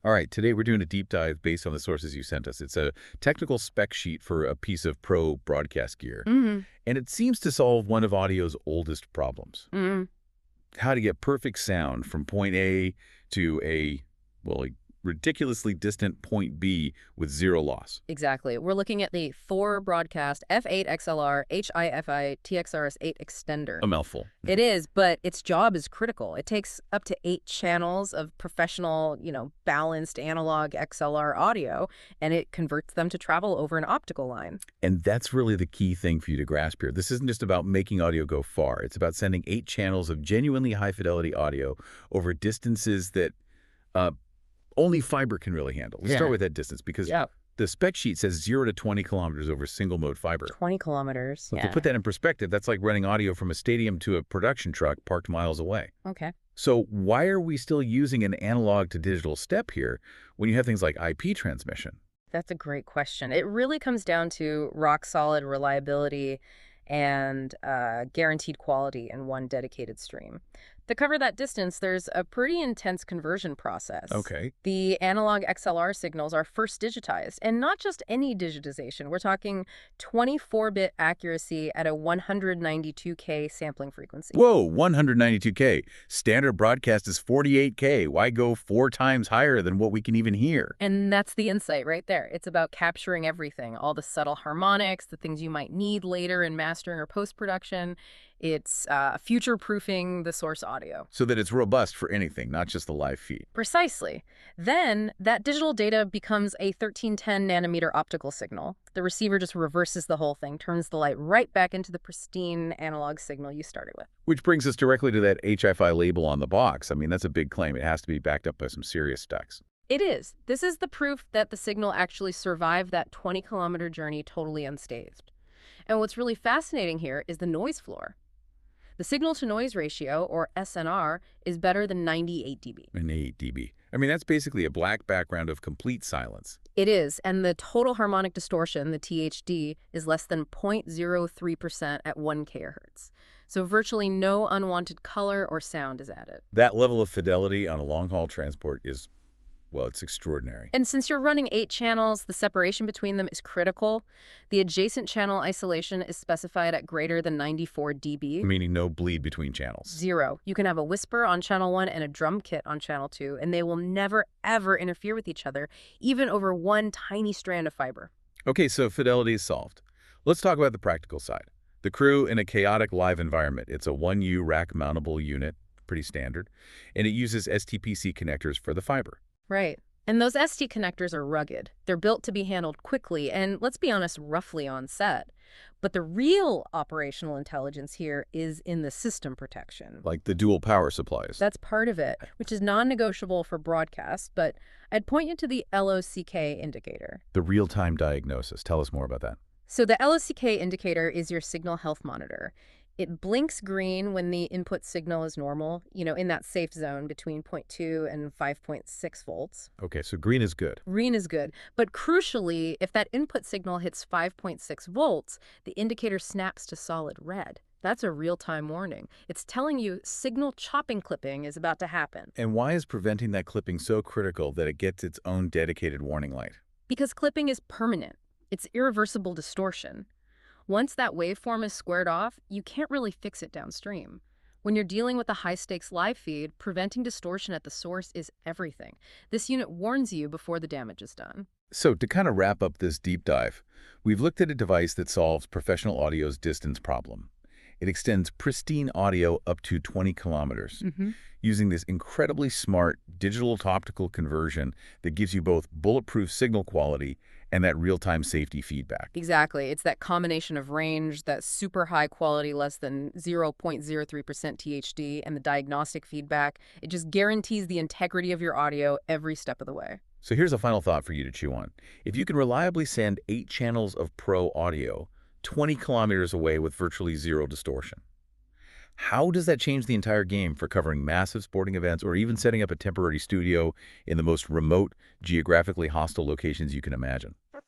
All right, today we're doing a deep dive based on the sources you sent us. It's a technical spec sheet for a piece of pro broadcast gear, hmm and it seems to solve one of audio's oldest problems. mm How to get perfect sound from point A to a ridiculously distant point B with zero loss. Exactly. We're looking at the Thor Broadcast F-8XLR-HiFi-TXRX8 extender. A mouthful. It is, but its job is critical. It takes up to 8 channels of professional, balanced analog XLR audio, and it converts them to travel over an optical line. And that's really the key thing for you to grasp here. This isn't just about making audio go far. It's about sending 8 channels of genuinely high-fidelity audio over distances that uh, only fiber can really handle. Let's start Yeah. with that distance because Yeah. the spec sheet says 0 to 20 kilometers over single-mode fiber. 20 kilometers. So to Yeah. put that in perspective, that's like running audio from a stadium to a production truck parked miles away. Okay. So why are we still using an analog to digital step here when you have things like IP transmission? That's a great question. It really comes down to rock solid reliability and guaranteed quality in one dedicated stream. To cover that distance, there's a pretty intense conversion process. Okay. The analog XLR signals are first digitized, and not just any digitization. We're talking 24-bit accuracy at a 192K sampling frequency. Whoa, 192K. Standard broadcast is 48K. Why go 4 times higher than what we can even hear? And that's the insight right there. It's about capturing everything, all the subtle harmonics, the things you might need later in mastering or post-production. It's future-proofing the source audio. So that it's robust for anything, not just the live feed. Precisely. Then that digital data becomes a 1310 nanometer optical signal. The receiver just reverses the whole thing, turns the light right back into the pristine analog signal you started with. Which brings us directly to that HiFi label on the box. I mean, that's a big claim. It has to be backed up by some serious specs. It is. This is the proof that the signal actually survived that 20-kilometer journey totally unscathed. And what's really fascinating here is the noise floor. The signal-to-noise ratio, or SNR, is better than 98 dB. An 8 dB. I mean, that's basically a black background of complete silence. It is, and the total harmonic distortion, the THD, is less than 0.03% at 1 kHz. So virtually no unwanted color or sound is added. That level of fidelity on a long-haul transport is, well, it's extraordinary. And since you're running 8 channels, the separation between them is critical. The adjacent channel isolation is specified at greater than 94 dB. Meaning no bleed between channels. 0. You can have a whisper on channel 1 and a drum kit on channel 2, and they will never, ever interfere with each other, even over one tiny strand of fiber. Okay, so fidelity is solved. Let's talk about the practical side. The crew in a chaotic live environment. It's a 1U rack-mountable unit, pretty standard, and it uses STPC connectors for the fiber. Right. And those ST connectors are rugged. They're built to be handled quickly and, let's be honest, roughly on set. But the real operational intelligence here is in the system protection. Like the dual power supplies. That's part of it, which is non-negotiable for broadcast, but I'd point you to the LOCK indicator. The real-time diagnosis. Tell us more about that. So the LOCK indicator is your signal health monitor. It blinks green when the input signal is normal, in that safe zone between 0.2 and 5.6 volts. Okay, so green is good. Green is good. But crucially, if that input signal hits 5.6 volts, the indicator snaps to solid red. That's a real-time warning. It's telling you signal chopping clipping is about to happen. And why is preventing that clipping so critical that it gets its own dedicated warning light? Because clipping is permanent. It's irreversible distortion. Once that waveform is squared off, you can't really fix it downstream. When you're dealing with a high-stakes live feed, preventing distortion at the source is everything. This unit warns you before the damage is done. So to kind of wrap up this deep dive, we've looked at a device that solves professional audio's distance problem. It extends pristine audio up to 20 kilometers using this incredibly smart digital-to-optical conversion that gives you both bulletproof signal quality and that real-time safety feedback. Exactly. It's that combination of range, that super high quality, less than 0.03% THD, and the diagnostic feedback. It just guarantees the integrity of your audio every step of the way. So here's a final thought for you to chew on. If you can reliably send 8 channels of pro audio 20 kilometers away with virtually zero distortion, how does that change the entire game for covering massive sporting events or even setting up a temporary studio in the most remote, geographically hostile locations you can imagine?